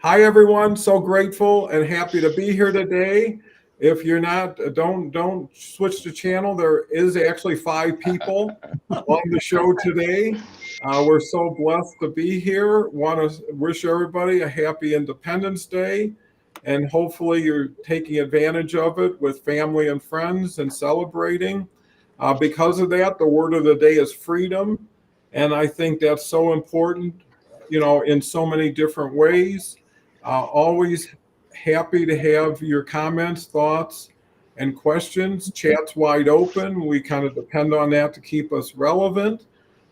Hi, everyone. So grateful and happy to be here today. If you're not, don't switch the channel. There is actually 5 people on the show today. We're so blessed to be here. Want to wish everybody a happy Independence Day, and hopefully you're taking advantage of it with family and friends and celebrating. Because of that, the word of the day is freedom, and I think that's so important, in so many different ways. Always happy to have your comments, thoughts, and questions. Chat's wide open. We kind of depend on that to keep us relevant.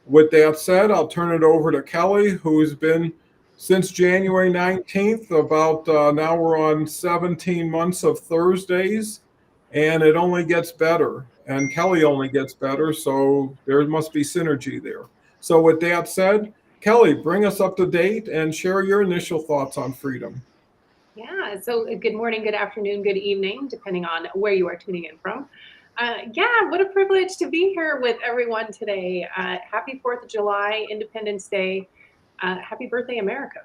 With that said, I'll turn it over to Kelly, who's been since January 19th, about now we're on 17 months of Thursdays, and it only gets better. And Kelly only gets better, so there must be synergy there. So, with that said, Kelly, bring us up to date and share your initial thoughts on freedom. Yeah, so good morning, good afternoon, good evening, depending on where you are tuning in from. Yeah, what a privilege to be here with everyone today. Happy 4th of July, Independence Day. Happy birthday, America.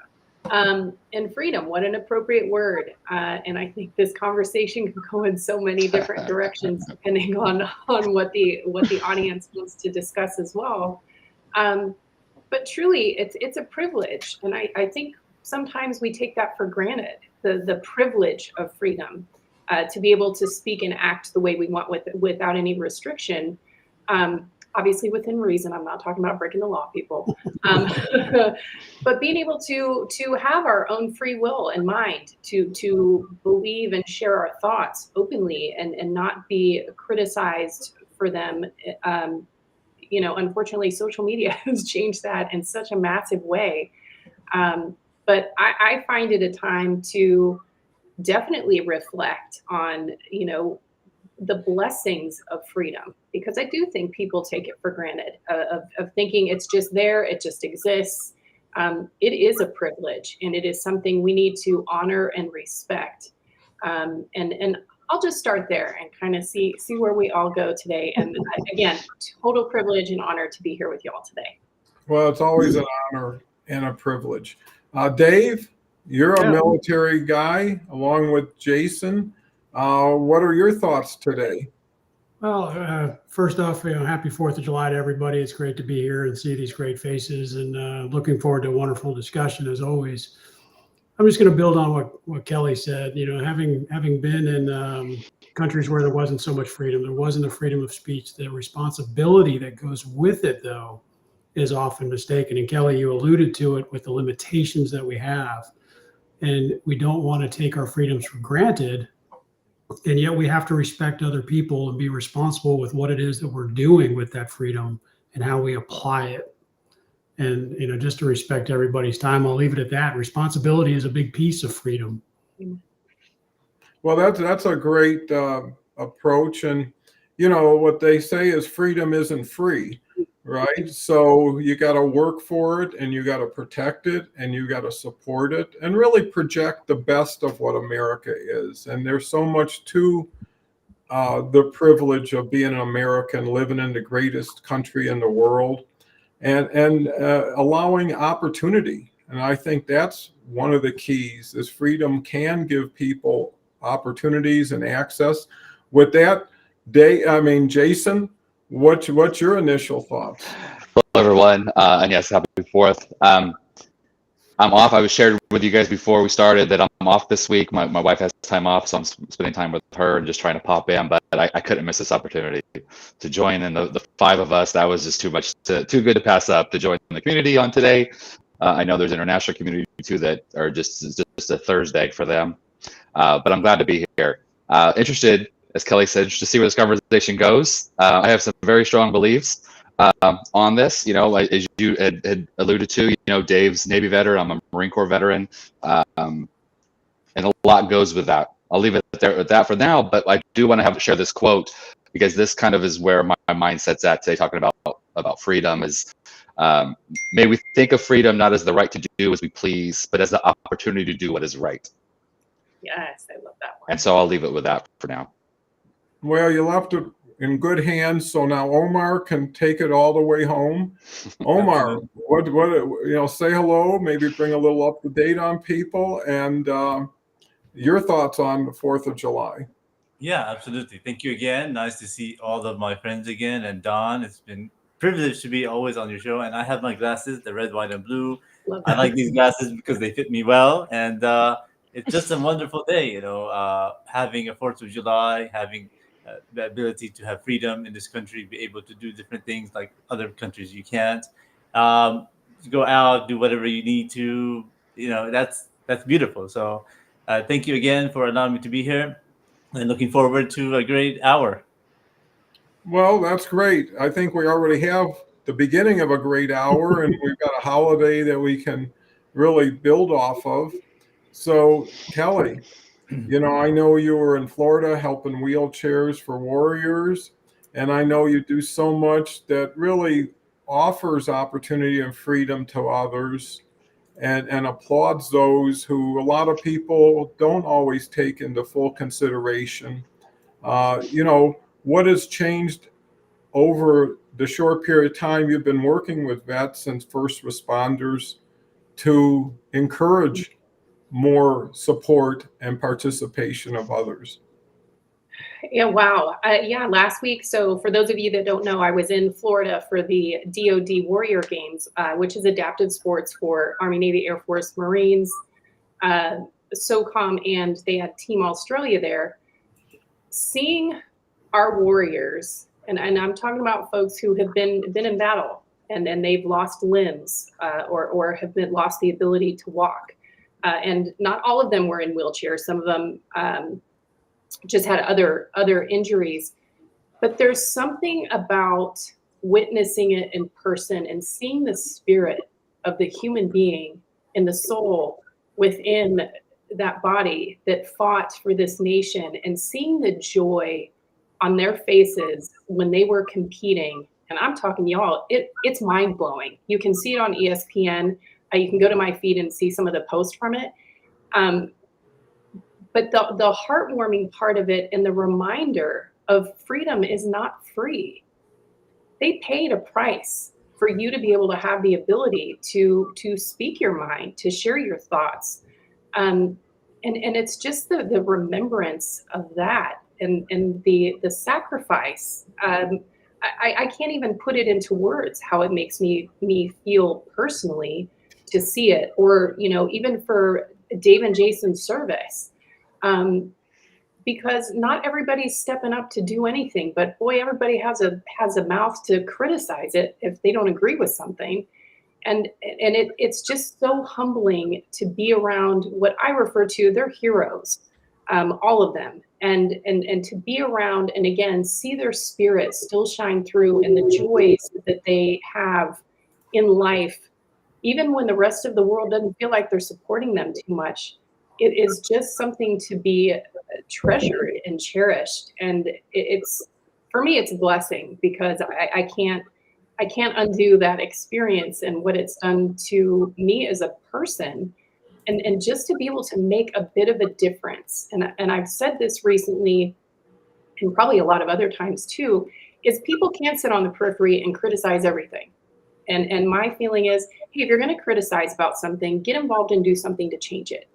And freedom, what an appropriate word. And I think this conversation can go in so many different directions depending on what the audience wants to discuss as well. But truly, it's a privilege. And I think sometimes we take that for granted, the privilege of freedom, to be able to speak and act the way we want without any restriction. Obviously within reason. I'm not talking about breaking the law, people. But being able to have our own free will and mind to believe and share our thoughts openly and not be criticized for them. Unfortunately, social media has changed that in such a massive way. But I find it a time to definitely reflect on, the blessings of freedom, because I do think people take it for granted, of thinking it's just there, it just exists. It is a privilege, and it is something we need to honor and respect. And I'll just start there and kind of see where we all go today. And again, total privilege and honor to be here with y'all today. Well, it's always an honor and a privilege. Dave, you're a Yeah. military guy along with Jason. What are your thoughts today? Well, first off, happy 4th of July to everybody. It's great to be here and see these great faces, and looking forward to a wonderful discussion as always. I'm just going to build on what Kelly said. Having been in countries where there wasn't so much freedom, there wasn't the freedom of speech. The responsibility that goes with it, though, is often mistaken. And Kelly, you alluded to it with the limitations that we have, and we don't want to take our freedoms for granted. And yet we have to respect other people and be responsible with what it is that we're doing with that freedom and how we apply it. And just to respect everybody's time, I'll leave it at that. Responsibility is a big piece of freedom. Well, that's a great approach, and what they say is freedom isn't free, right? So you got to work for it, and you got to protect it, and you got to support it, and really project the best of what America is. And there's so much to the privilege of being an American, living in the greatest country in the world, and allowing opportunity. And I think that's one of the keys: is freedom can give people opportunities and access. With that, Jason, what's your initial thoughts? Hello, everyone, and yes, happy 4th. I'm off. I was shared with you guys before we started that I'm off this week. My wife has time off, so I'm spending time with her and just trying to pop in. But I couldn't miss this opportunity to join. And the 5 of us, that was just too good to pass up, to join the community on today. I know there's international community too that are just a Thursday for them. But I'm glad to be here. Interested, as Kelly said, to see where this conversation goes. I have some very strong beliefs on this. As you had alluded to, Dave's Navy veteran, I'm a Marine Corps veteran, and a lot goes with that. I'll leave it there at that for now, but I do want to share this quote, because this kind of is where my mindset's at today, talking about freedom. Is may we think of freedom not as the right to do as we please, but as the opportunity to do what is right. Yes, I love that one. And so I'll leave it with that for now. Well, you'll have to in good hands. So now Omar can take it all the way home. Omar, what say hello, maybe bring a little up to date on people, and your thoughts on the 4th of July. Yeah, absolutely. Thank you again. Nice to see all of my friends again. And Don, it's been privileged to be always on your show. And I have my glasses, the red, white, and blue. Love I that. like these glasses because they fit me well. And it's just a wonderful day, having a 4th of July, having the ability to have freedom in this country, be able to do different things like other countries you can't. Go out, do whatever you need to. That's beautiful. So thank you again for allowing me to be here. And looking forward to a great hour. Well, that's great. I think we already have the beginning of a great hour, and we've got a holiday that we can really build off of. So, Kelle, I know you were in Florida helping wheelchairs for warriors, and I know you do so much that really offers opportunity and freedom to others, and applauds those who a lot of people don't always take into full consideration. What has changed over the short period of time you've been working with vets and first responders to encourage more support and participation of others? Yeah, wow. Yeah, last week. So for those of you that don't know, I was in Florida for the DoD Warrior Games, which is adapted sports for Army, Navy, Air Force, Marines, SOCOM, and they had Team Australia there. Seeing our warriors, and I'm talking about folks who have been in battle and they've lost limbs or have lost the ability to walk. And not all of them were in wheelchairs. Some of them just had other injuries. But there's something about witnessing it in person and seeing the spirit of the human being and the soul within that body that fought for this nation, and seeing the joy on their faces when they were competing. And I'm talking y'all, it's mind blowing. You can see it on ESPN. You can go to my feed and see some of the posts from it. But the heartwarming part of it and the reminder of freedom is not free. They paid a price for you to be able to have the ability to speak your mind, to share your thoughts. And it's just the remembrance of that and the sacrifice. I can't even put it into words how it makes me feel personally to see it, or even for Dave and Jason's service. Because not everybody's stepping up to do anything, but boy, everybody has a mouth to criticize it if they don't agree with something. And it's just so humbling to be around what I refer to, they're heroes, all of them, and to be around and again see their spirit still shine through and the joys that they have in life, even when the rest of the world doesn't feel like they're supporting them too much. It is just something to be treasured and cherished, and it's for me it's a blessing because I can't undo that experience and what it's done to me as a person, and just to be able to make a bit of a difference. And I've said this recently, and probably a lot of other times too, is people can't sit on the periphery and criticize everything. And my feeling is, hey, if you're going to criticize about something, get involved and do something to change it.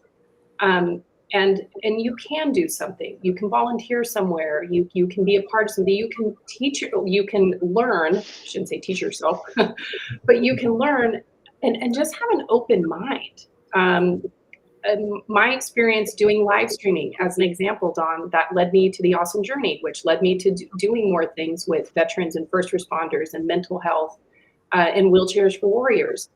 And you can do something. You can volunteer somewhere. You can be a part of something. You can teach. You can learn. I shouldn't say teach yourself, but you can learn and just have an open mind. My experience doing live streaming, as an example, Don, that led me to the Awesome Journey, which led me to doing more things with veterans and first responders and mental health and wheelchairs for warriors.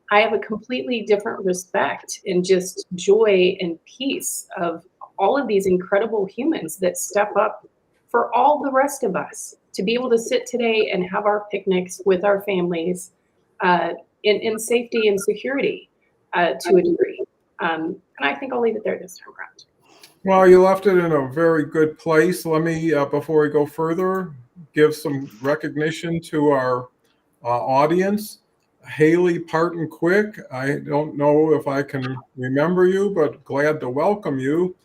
I have a completely different respect and just joy and peace of all of these incredible humans that step up for all the rest of us to be able to sit today and have our picnics with our families in safety and security to a degree. And I think I'll leave it there this time around. Well, you left it in a very good place. Let me, before we go further, give some recognition to our audience. Haley Parton Quick, I don't know if I can remember you, but glad to welcome you.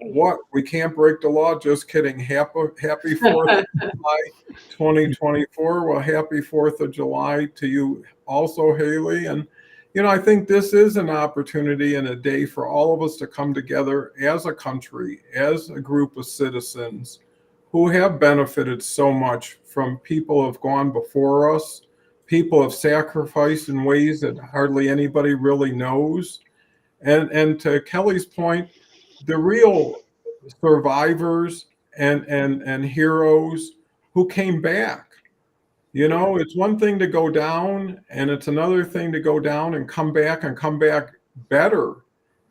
what? We can't break the law. Just kidding. Happy 4th of July 2024. Well, happy 4th of July to you also, Haley. And, I think this is an opportunity and a day for all of us to come together as a country, as a group of citizens who have benefited so much from people who have gone before us. People have sacrificed in ways that hardly anybody really knows. And to Kelly's point, the real survivors and heroes who came back. It's one thing to go down, and it's another thing to go down and come back better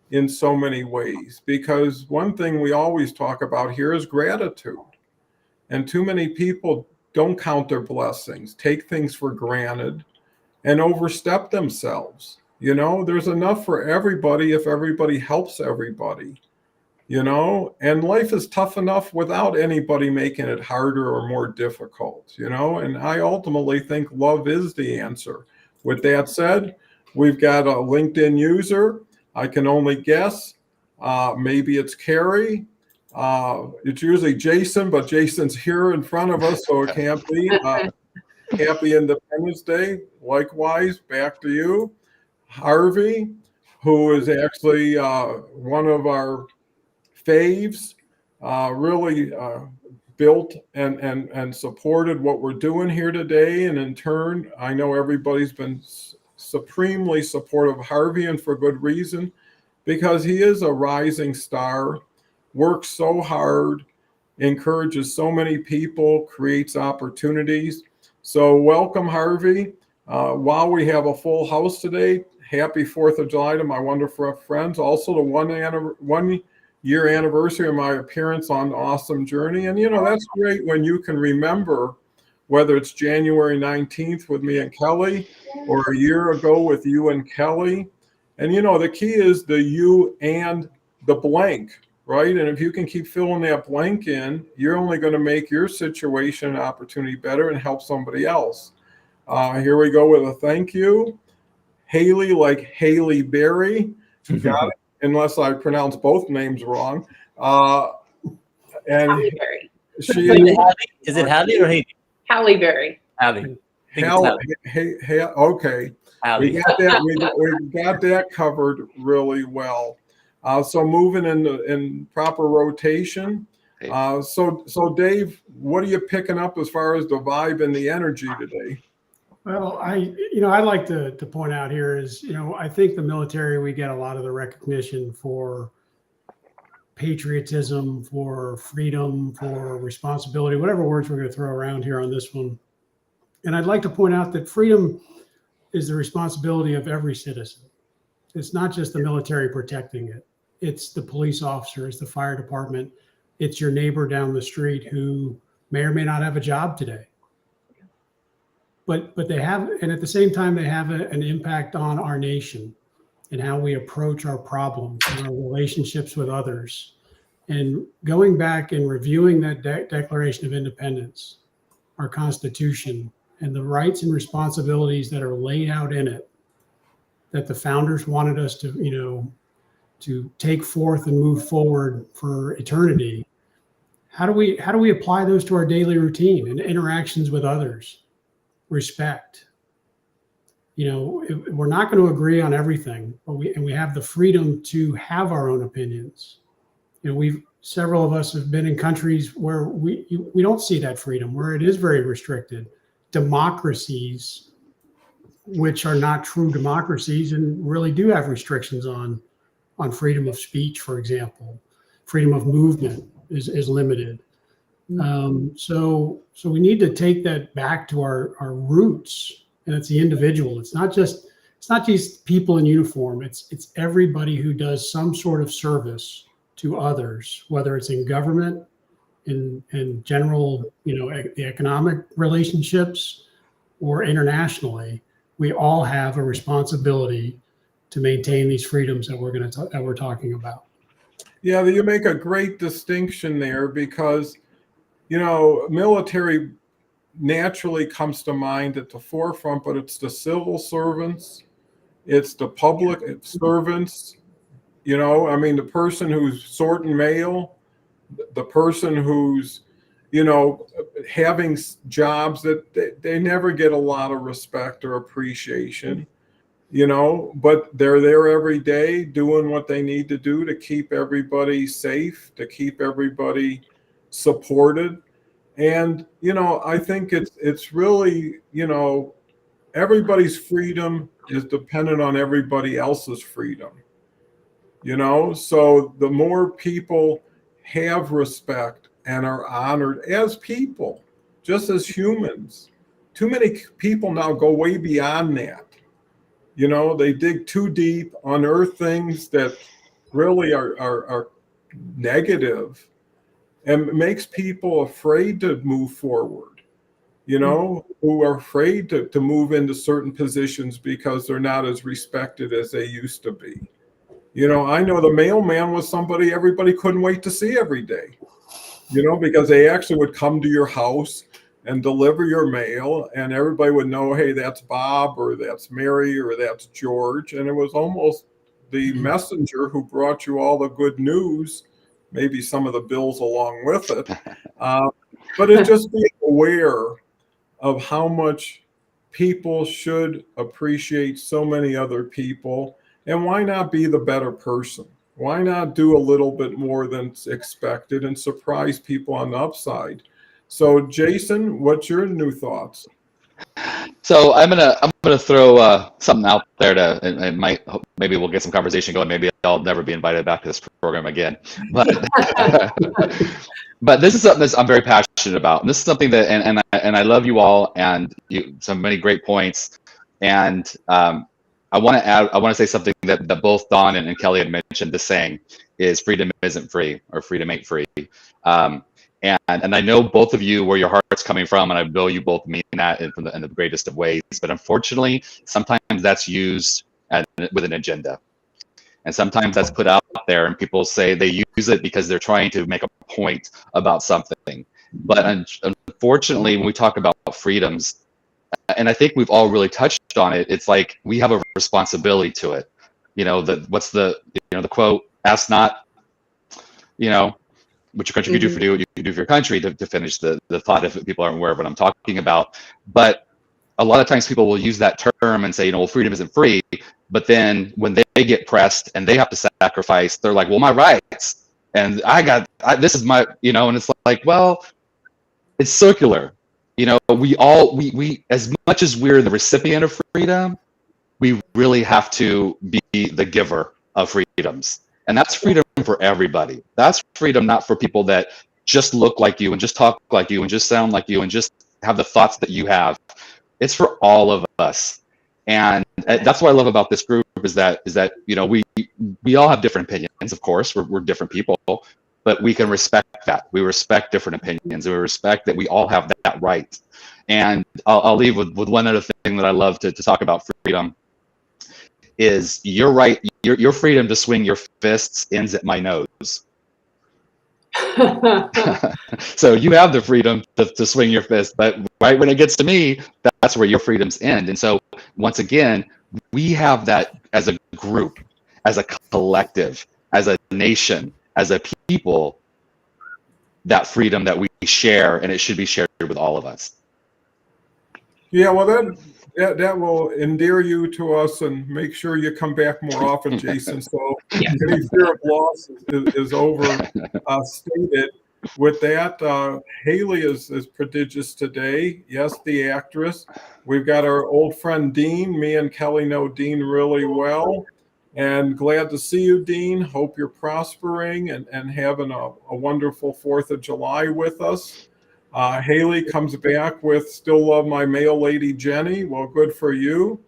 in so many ways. Because one thing we always talk about here is gratitude. And too many people don't count their blessings, take things for granted, and overstep themselves. There's enough for everybody if everybody helps everybody. And life is tough enough without anybody making it harder or more difficult, and I ultimately think love is the answer. With that said, we've got a LinkedIn user. I can only guess. Maybe it's Carrie. It's usually Jason, but Jason's here in front of us, so it can't be. Happy Independence Day. Likewise, back to you. Harvey, who is actually one of our faves, really built and supported what we're doing here today. And in turn, I know everybody's been supremely supportive of Harvey, and for good reason, because he is a rising star, works so hard, encourages so many people, creates opportunities. So welcome, Harvey. While we have a full house today, happy 4th of July to my wonderful friends. Also the 1 year anniversary of my appearance on Awesome Journey. And, that's great when you can remember whether it's January 19th with me and Kelly or a year ago with you and Kelly. And, the key is the you and the blank, right? And if you can keep filling that blank in, you're only going to make your situation and opportunity better and help somebody else. Here we go with a thank you. Haley, like Haley Berry. Got it. Unless I pronounce both names wrong. And Halle Berry. she Is it Hallie or Haley? Halle Berry. Hallie. Okay. Hallie. We got that covered really well. So moving in proper rotation. So Dave, what are you picking up as far as the vibe and the energy today? Well, I'd like to point out here is, I think the military, we get a lot of the recognition for patriotism, for freedom, for responsibility, whatever words we're going to throw around here on this one. And I'd like to point out that freedom is the responsibility of every citizen. It's not just the military protecting it. It's the police officer, it's the fire department, it's your neighbor down the street who may or may not have a job today. But they have, and at the same time, they have an impact on our nation and how we approach our problems and our relationships with others. And going back and reviewing that Declaration of Independence, our Constitution, and the rights and responsibilities that are laid out in it, that the founders wanted us to, to take forth and move forward for eternity. How do we apply those to our daily routine and interactions with others? Respect. We're not going to agree on everything, but we have the freedom to have our own opinions. Several of us have been in countries where we don't see that freedom, where it is very restricted. Democracies, which are not true democracies and really do have restrictions on freedom of speech, for example. Freedom of movement is limited. So we need to take that back to our roots, and it's the individual. It's not just people in uniform. It's everybody who does some sort of service to others, whether it's in government, in general, the economic relationships, or internationally. We all have a responsibility to maintain these freedoms that we're talking about. Yeah, you make a great distinction there because military naturally comes to mind at the forefront, but it's the civil servants, it's the public servants, You know, I mean, the person who's sorting mail, the person who's, you know, having jobs that they never get a lot of respect or appreciation, you know, but they're there every day doing what they need to do to keep everybody safe, to keep everybody supported. And, you know, I think it's really, you know, everybody's freedom is dependent on everybody else's freedom. You know, so the more people have respect and are honored as people, just as humans, too many people now go way beyond that. You know, they dig too deep, unearth things that really are negative, and makes people afraid to move forward, you know, who are afraid to move into certain positions because they're not as respected as they used to be. You know, I know the mailman was somebody everybody couldn't wait to see every day, you know, because they actually would come to your house and deliver your mail, and everybody would know, hey, that's Bob, or that's Mary, or that's George. And it was almost the messenger who brought you all the good news, maybe some of the bills along with it. But it's just being aware of how much people should appreciate so many other people. And why not be the better person? Why not do a little bit more than expected and surprise people on the upside? So, Jason, what's your new thoughts? So I'm gonna throw something out there to, and it might, maybe we'll get some conversation going. Maybe I'll never be invited back to this program again. But but this is something that I'm very passionate about, and this is something that, and I love you all, and you so many great points. And I want to say something that both Don and Kelly had mentioned. The saying is, freedom isn't free, or freedom ain't free. And I know both of you where your heart's coming from, and I know you both mean that in the greatest of ways. But unfortunately, sometimes that's used with an agenda, and sometimes that's put out there, and people say they use it because they're trying to make a point about something. But unfortunately, when we talk about freedoms, and I think we've all really touched on it, it's like we have a responsibility to it. You know, the quote, ask not, you know, what your country could do for you, what you could do for your country, to finish the thought, if people aren't aware of what I'm talking about. But a lot of times people will use that term and say, you know, well, freedom isn't free. But then when they get pressed and they have to sacrifice, they're like, well, my rights, and this is my, you know, and it's like, well, it's circular. You know, we as much as we're the recipient of freedom, we really have to be the giver of freedoms. And that's freedom for everybody. That's freedom not for people that just look like you and just talk like you and just sound like you and just have the thoughts that you have. It's for all of us. And that's what I love about this group is that you know, we all have different opinions, of course. We're different people, but we can respect that. We respect different opinions, and we respect that we all have that right. And I'll leave with one other thing that I love to talk about freedom is your right, your freedom to swing your fists ends at my nose. So you have the freedom to swing your fist, but right when it gets to me, that's where your freedoms end. And so once again, we have that as a group, as a collective, as a nation, as a people, that freedom that we share, and it should be shared with all of us. Yeah, well, that will endear you to us and make sure you come back more often, Jason. So any fear of loss is overstated. With that, Haley is prodigious today. Yes, the actress. We've got our old friend Dean. Me and Kelly know Dean really well. And glad to see you, Dean. Hope you're prospering and having a wonderful 4th of July with us. Haley comes back with still love my mail lady, Jenny. Well, good for you.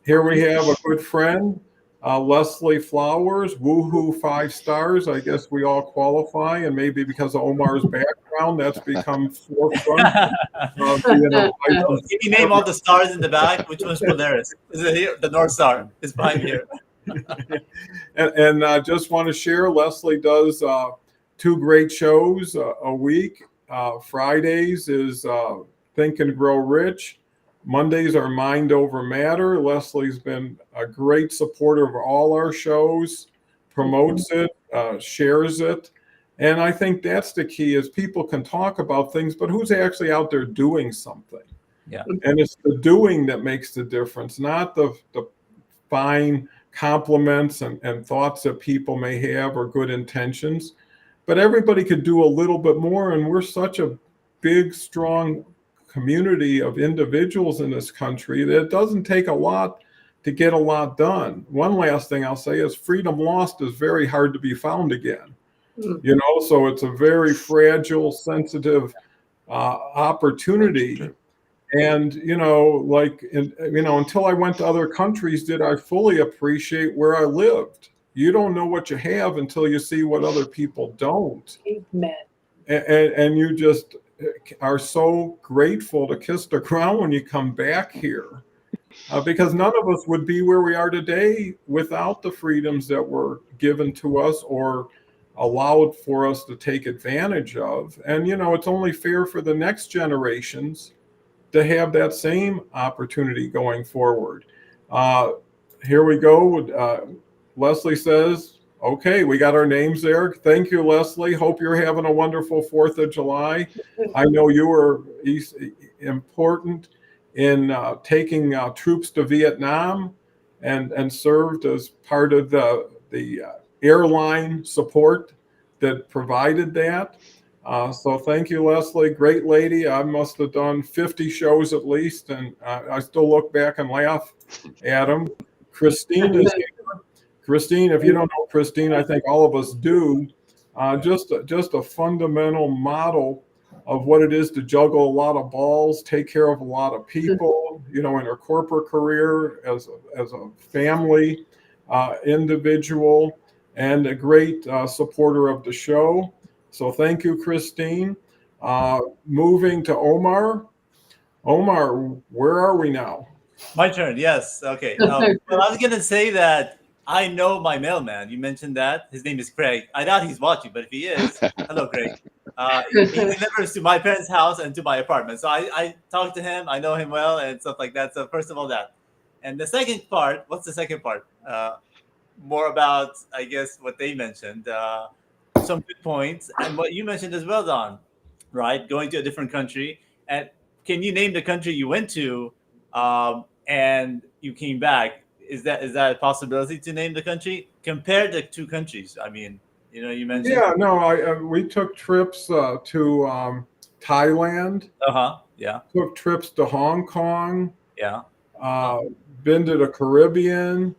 Here we have a good friend, Leslie Flowers, woohoo 5 stars. I guess we all qualify, and maybe because of Omar's background, that's become forefront. Can you name all the stars in the back? Which one's Polaris? Is it here? The North Star is behind here. And I just want to share, Leslie does 2 great shows a week. Fridays is Think and Grow Rich. Mondays are Mind Over Matter. Leslie's been a great supporter of all our shows, promotes it, shares it. And I think that's the key is people can talk about things, but who's actually out there doing something? Yeah. And it's the doing that makes the difference, not the fine compliments and thoughts that people may have or good intentions. But everybody could do a little bit more. And we're such a big, strong community of individuals in this country that it doesn't take a lot to get a lot done. One last thing I'll say is freedom lost is very hard to be found again. You know, so it's a very fragile, sensitive opportunity. And, you know, like, you know, until I went to other countries, did I fully appreciate where I lived? You don't know what you have until you see what other people don't. Amen. And you just are so grateful to kiss the ground when you come back here. Because none of us would be where we are today without the freedoms that were given to us or allowed for us to take advantage of. And, you know, it's only fair for the next generations to have that same opportunity going forward. Here we go. Leslie says, okay, we got our names there. Thank you, Leslie. Hope you're having a wonderful 4th of July. I know you were important in taking troops to Vietnam and served as part of the airline support that provided that. So thank you, Leslie. Great lady. I must have done 50 shows at least, and I still look back and laugh at them. Christine is here. Christine, if you don't know Christine, I think all of us do. Just a fundamental model of what it is to juggle a lot of balls, take care of a lot of people, you know, in her corporate career as a family individual, and a great supporter of the show. So thank you, Christine. Moving to Omar. Omar, where are we now? My turn. Yes. Okay. Well, I was gonna say that I know my mailman. You mentioned that his name is Craig. I doubt he's watching, but if he is, hello, Craig. He delivers to my parents' house and to my apartment. So I talk to him. I know him well and stuff like that. So first of all, that. And the second part. What's the second part? More about, I guess, what they mentioned. Some good points, and what you mentioned as well, Don. Right, going to a different country. And can you name the country you went to, and you came back? Is that a possibility to name the country? Compare the two countries. I mean, you know, you mentioned. Yeah, no, we took trips to Thailand. Yeah. Took trips to Hong Kong. Yeah. Been to the Caribbean,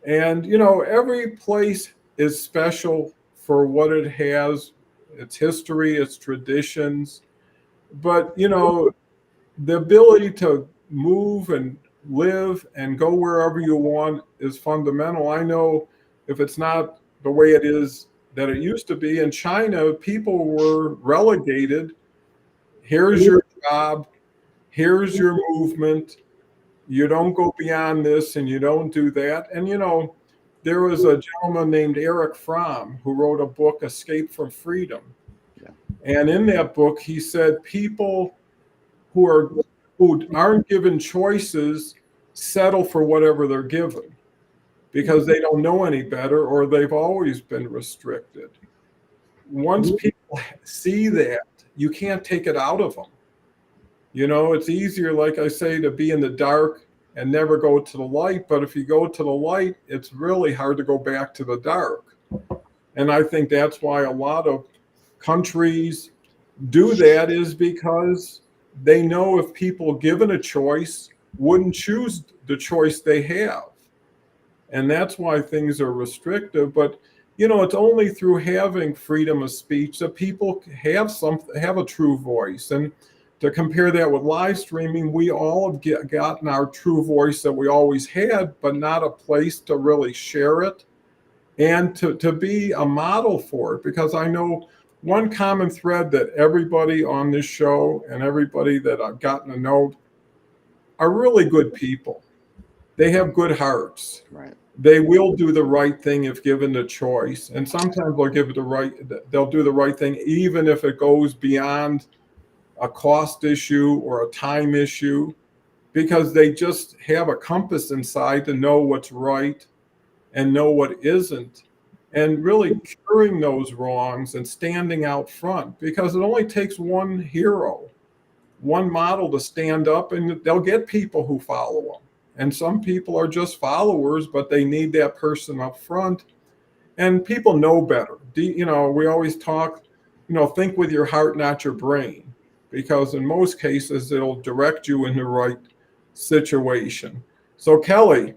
and you know, every place is special for what it has, its history, its traditions. But you know, the ability to move and live and go wherever you want is fundamental. I know if it's not the way it is that it used to be in China, people were relegated. Here's your job, here's your movement. You don't go beyond this and you don't do that. And you know, there was a gentleman named Eric Fromm who wrote a book, Escape from Freedom. Yeah. And in that book, he said people who aren't given choices settle for whatever they're given because they don't know any better or they've always been restricted. Once people see that, you can't take it out of them. You know, it's easier, like I say, to be in the dark and never go to the light. But if you go to the light, it's really hard to go back to the dark. And I think that's why a lot of countries do that, is because they know if people given a choice wouldn't choose the choice they have. And that's why things are restrictive. But, you know, it's only through having freedom of speech that people have a true voice. And to compare that with live streaming, we all have gotten our true voice that we always had, but not a place to really share it and to be a model for it. Because I know one common thread that everybody on this show and everybody that I've gotten to know are really good people. They have good hearts. Right. They will do the right thing if given the choice. And sometimes they'll do the right thing, even if it goes beyond a cost issue or a time issue, because they just have a compass inside to know what's right and know what isn't. and really curing those wrongs and standing out front, because it only takes one hero, one model to stand up, and they'll get people who follow them. And some people are just followers, but they need that person up front. And people know better. You know, we always talk, you know, think with your heart, not your brain, because in most cases, it'll direct you in the right situation. So, Kelle.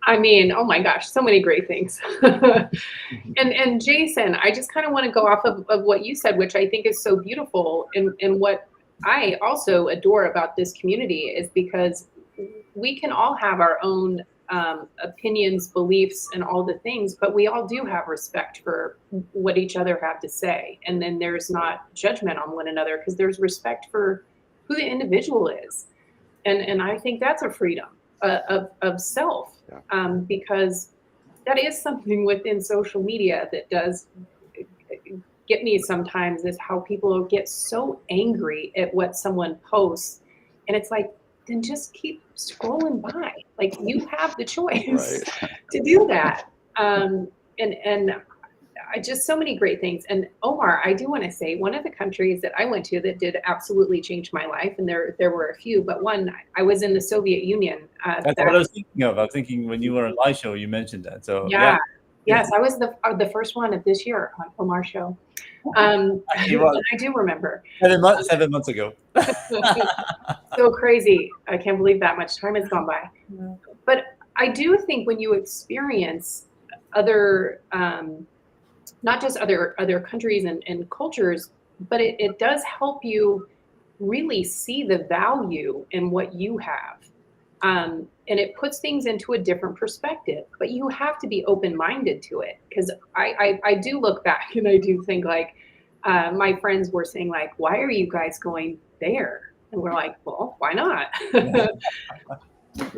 I mean, oh my gosh, so many great things. And Jason, I just kind of want to go off of what you said, which I think is so beautiful. And what I also adore about this community is because we can all have our own opinions, beliefs, and all the things, but we all do have respect for what each other have to say. And then there's not judgment on one another because there's respect for who the individual is. And I think that's a freedom of self, because that is something within social media that does get me sometimes, is how people get so angry at what someone posts. And it's like, then just keep scrolling by. Like, you have the choice to do that. And I just, so many great things. And Omar, I do want to say, one of the countries that I went to that did absolutely change my life, and there were a few, but one, I was in the Soviet Union. That's what I was thinking of. I was thinking when you were on my show, you mentioned that. So yeah. Yes, I was the first one of this year on Omar's show. I do remember. 7 months ago. So crazy. I can't believe that much time has gone by. But I do think when you experience other, not just other countries and cultures, but it does help you really see the value in what you have. And it puts things into a different perspective, but you have to be open-minded to it. Because I do look back and I do think, like, my friends were saying, like, why are you guys going there? And we're like, well, why not?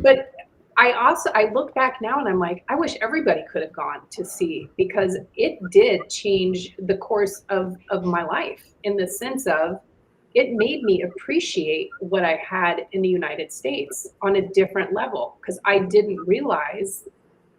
But I look back now and I'm like, I wish everybody could have gone to see, because it did change the course of my life, in the sense of, it made me appreciate what I had in the United States on a different level, because I didn't realize,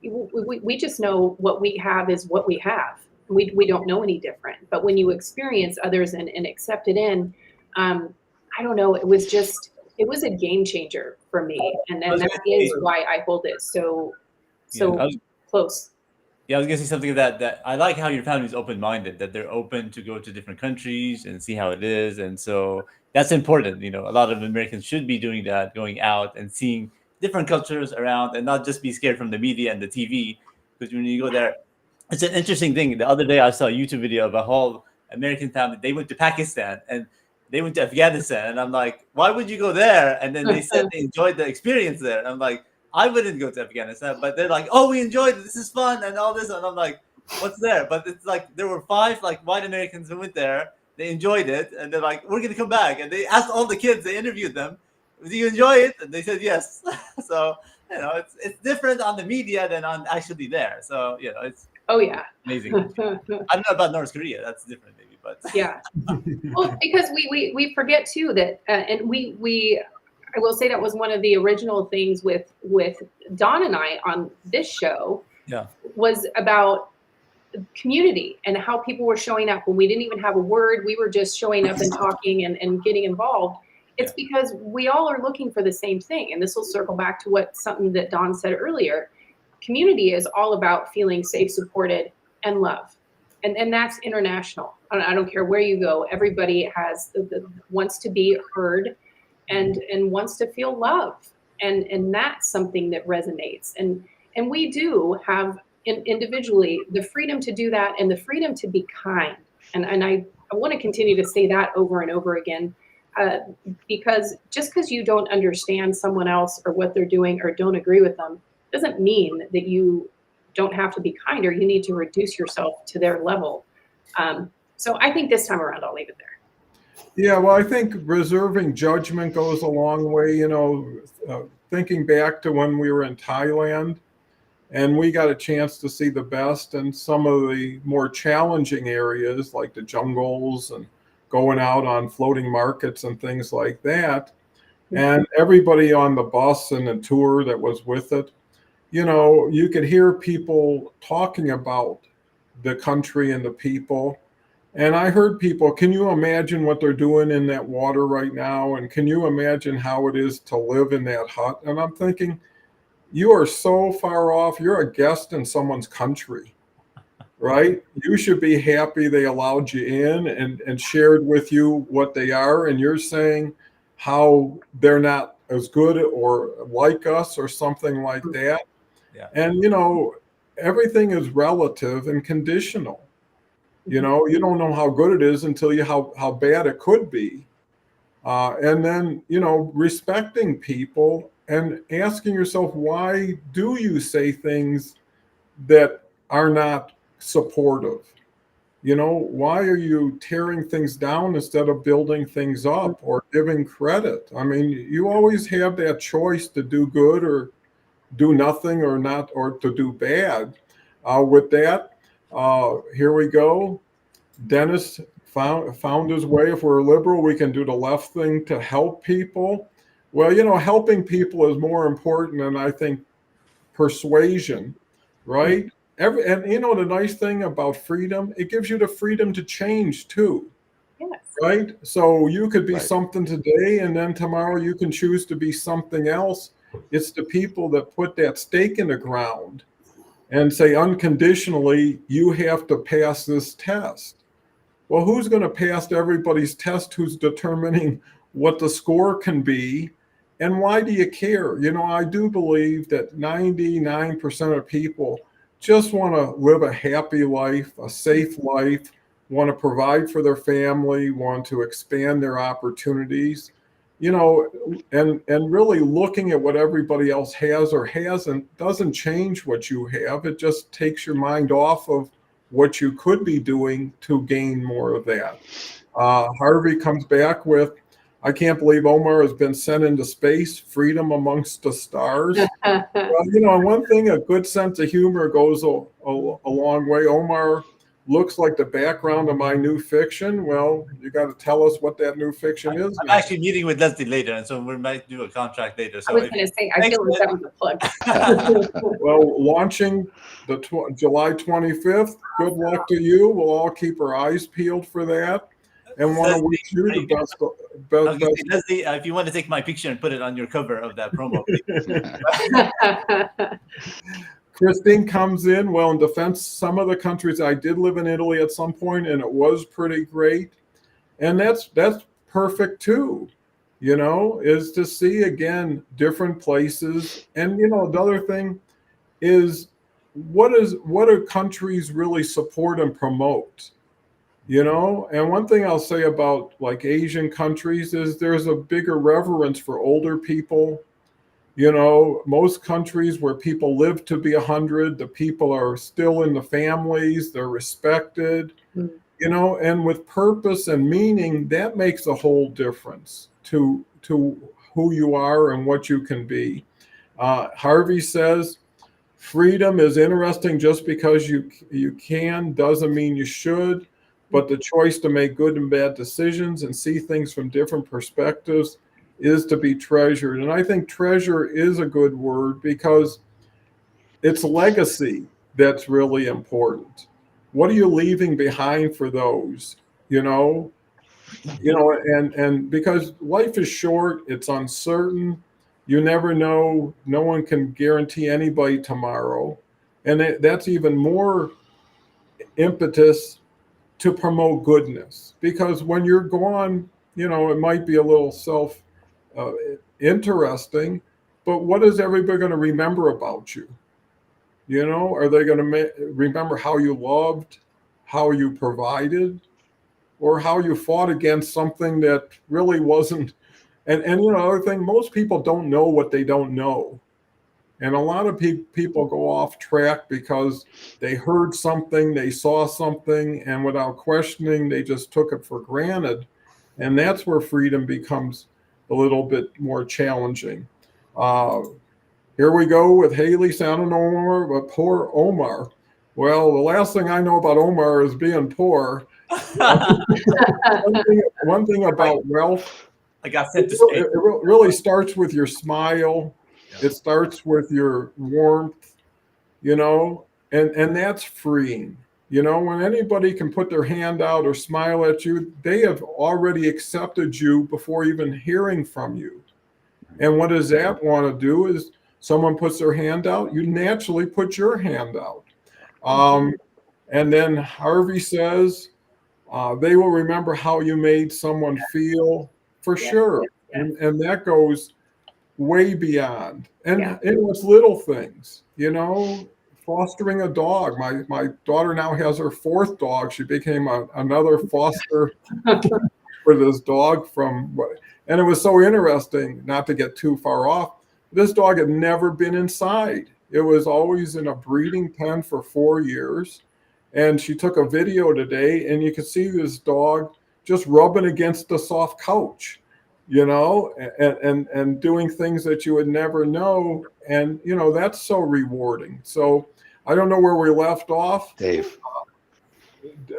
we just know what we have is what we have. We don't know any different. But when you experience others and accept it in, I don't know, it was a game changer for me. And that is why I hold it so close. Yeah, I was gonna say something that I like how your family is open-minded, that they're open to go to different countries and see how it is, and so that's important. You know, a lot of Americans should be doing that, going out and seeing different cultures around, and not just be scared from the media and the TV. Because when you go there, it's an interesting thing. The other day, I saw a YouTube video of a whole American family. They went to Pakistan and they went to Afghanistan, and I'm like, why would you go there? And then they said they enjoyed the experience there. And I'm like, I wouldn't go to Afghanistan, but they're like, oh, we enjoyed it. This is fun and all this. And I'm like, what's there? But it's like, there were 5 like white Americans who went there. They enjoyed it. And they're like, we're going to come back. And they asked all the kids, they interviewed them, do you enjoy it? And they said, yes. So, you know, it's different on the media than on actually there. So, you know, it's amazing. I don't know about North Korea. That's different maybe, but. Yeah. Well, because we forget too that, and I will say that was one of the original things with Don and I on this show. Yeah. Was about community and how people were showing up when we didn't even have a word. We were just showing up and talking and getting involved. It's because we all are looking for the same thing. And this will circle back to something that Don said earlier. Community is all about feeling safe, supported, and loved. And that's international. I don't care where you go. Everybody wants to be heard and wants to feel love. And that's something that resonates. And we do have individually the freedom to do that, and the freedom to be kind. And I want to continue to say that over and over again, because just because you don't understand someone else or what they're doing or don't agree with them doesn't mean that you don't have to be kind, or you need to reduce yourself to their level. So I think this time around, I'll leave it there. Yeah, well, I think reserving judgment goes a long way. You know, thinking back to when we were in Thailand and we got a chance to see the best in some of the more challenging areas, like the jungles and going out on floating markets and things like that. And everybody on the bus and the tour that was with it, you could hear people talking about the country and the people. And I heard people, can you imagine what they're doing in that water right now? And can you imagine how it is to live in that hut? And I'm thinking, you are so far off. You're a guest in someone's country, right? You should be happy they allowed you in and shared with you what they are. And you're saying how they're not as good or like us or something like that. Yeah. And, everything is relative and conditional. You don't know how good it is until how bad it could be. And then, respecting people and asking yourself, why do you say things that are not supportive? Why are you tearing things down instead of building things up or giving credit? I mean, you always have that choice to do good or do nothing or not, or to do bad. With that, here we go. Dennis found his way. If we're liberal, we can do the left thing to help people. Well, helping people is more important than I think persuasion, right? And the nice thing about freedom, it gives you the freedom to change too. Yes. Right? So you could be Right. something today, and then tomorrow you can choose to be something else. It's the people that put that stake in the ground and say unconditionally, you have to pass this test. Well, who's going to pass everybody's test? Who's determining what the score can be? And why do you care? I do believe that 99% of people just want to live a happy life, a safe life, want to provide for their family, want to expand their opportunities, and really looking at what everybody else has or hasn't doesn't change what you have. It just takes your mind off of what you could be doing to gain more of that. Harvey comes back with, I can't believe Omar has been sent into space, freedom amongst the stars. Well, one thing, a good sense of humor goes a long way. Omar looks like the background of my new fiction. Well, you got to tell us what that new fiction is. I'm actually meeting with Leslie later, and so we might do a contract later. I So was going to say, I feel like that was a plug. Well, launching the July 25th. Good luck to you. We'll all keep our eyes peeled for that, and want to wish you the best. Leslie, if you want to take my picture and put it on your cover of that promo, Christine comes in. Well, in defense, some of the countries, I did live in Italy at some point, and it was pretty great, and that's perfect too. Is to see again different places, and the other thing is what do countries really support and promote? And one thing I'll say about like Asian countries is there's a bigger reverence for older people. Most countries where people live to be 100, the people are still in the families, they're respected, and with purpose and meaning, that makes a whole difference to who you are and what you can be. Harvey says, freedom is interesting. Just because you can doesn't mean you should, but the choice to make good and bad decisions and see things from different perspectives is to be treasured. And I think treasure is a good word because it's legacy that's really important. What are you leaving behind for those? And because life is short, it's uncertain. You never know. No one can guarantee anybody tomorrow. And that's even more impetus to promote goodness. Because when you're gone, it might be a little interesting, but what is everybody going to remember about you? Are they going to remember how you loved, how you provided, or how you fought against something that really wasn't? And another thing, most people don't know what they don't know. And a lot of people go off track because they heard something, they saw something, and without questioning, they just took it for granted. And that's where freedom becomes a little bit more challenging. Here we go with Haley. I don't know Omar, but poor Omar. Well, the last thing I know about Omar is being poor. One thing about wealth, I got sent to Spain. it really starts with your smile. It starts with your warmth. you know, and that's freeing. You know, when anybody can put their hand out or smile at you, they have already accepted you before even hearing from you. And what does that want to do is someone puts their hand out, you naturally put your hand out. And then Harvey says, they will remember how you made someone feel for sure. And that goes way beyond. And it's little things, you know, fostering a dog. My daughter now has her fourth dog. She became another foster for this dog and it was so interesting, not to get too far off. This dog had never been inside. It was always in a breeding pen for 4 years. And she took a video today, and you could see this dog just rubbing against the soft couch, you know, and doing things that you would never know. And, you know, that's so rewarding. So I don't know where we left off. Dave.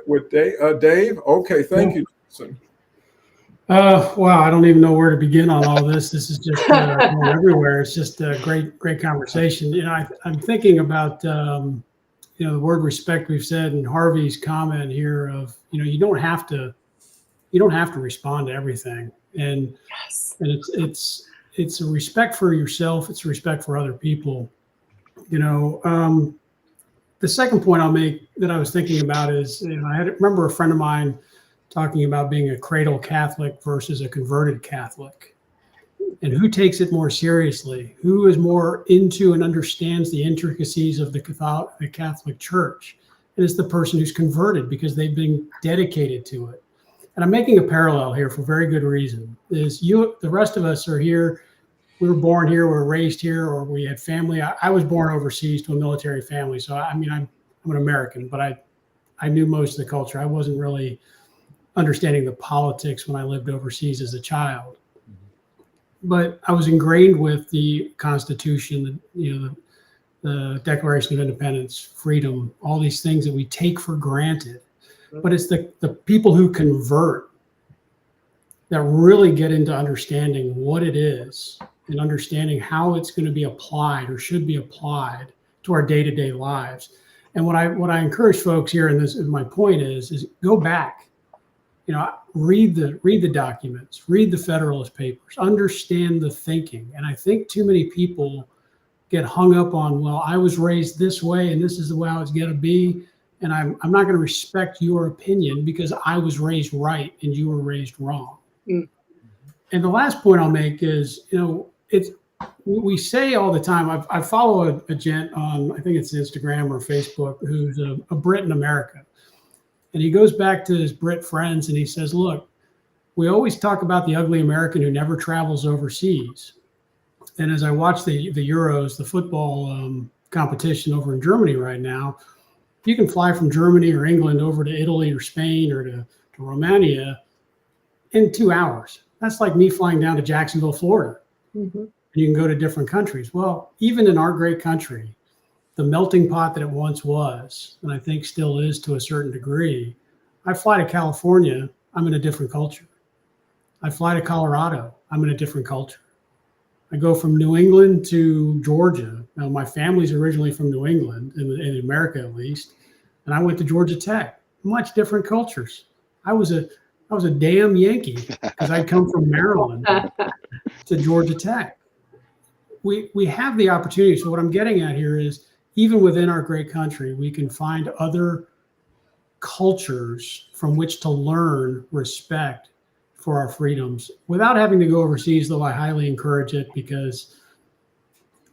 With Dave? Okay, thank you, Jason. Wow, I don't even know where to begin on all this. This is just going everywhere. It's just a great conversation. You know, I'm thinking about, you know, the word respect we've said, and Harvey's comment here of, you know, you don't have to respond to everything. And it's a respect for yourself. It's a respect for other people. You know, the second point I'll make that I was thinking about is, you know, I remember a friend of mine talking about being a cradle Catholic versus a converted Catholic, and who takes it more seriously, who is more into and understands the intricacies of the Catholic Church. And it's the person who's converted because they've been dedicated to it. And I'm making a parallel here for very good reason. The rest of us are here. We were born here, we were raised here, or we had family. I was born overseas to a military family. So, I mean, I'm an American, but I knew most of the culture. I wasn't really understanding the politics when I lived overseas as a child. But I was ingrained with the Constitution, you know, the Declaration of Independence, freedom, all these things that we take for granted. But it's the people who convert that really get into understanding what it is and understanding how it's going to be applied or should be applied to our day-to-day lives. And what I encourage folks here, and this is my point is go back. You know, read the documents, read the Federalist Papers, understand the thinking. And I think too many people get hung up on, well, I was raised this way and this is the way it's going to be. And I'm not going to respect your opinion because I was raised right and you were raised wrong. And the last point I'll make is, you know, we say all the time, I follow a gent on, I think it's Instagram or Facebook, who's a Brit in America. And he goes back to his Brit friends and he says, look, we always talk about the ugly American who never travels overseas. And as I watch the Euros, the football competition over in Germany right now, you can fly from Germany or England over to Italy or Spain or to Romania in 2 hours. That's like me flying down to Jacksonville, Florida. Mm-hmm. And you can go to different countries. Well, even in our great country, the melting pot that it once was, and I think still is to a certain degree, I fly to California, I'm in a different culture. I fly to Colorado, I'm in a different culture. I go from New England to Georgia. Now, my family's originally from New England, in America at least, and I went to Georgia Tech. Much different cultures. I was a damn Yankee because I'd come from Maryland to Georgia Tech. We have the opportunity. So what I'm getting at here is, even within our great country, we can find other cultures from which to learn respect for our freedoms without having to go overseas, though I highly encourage it, because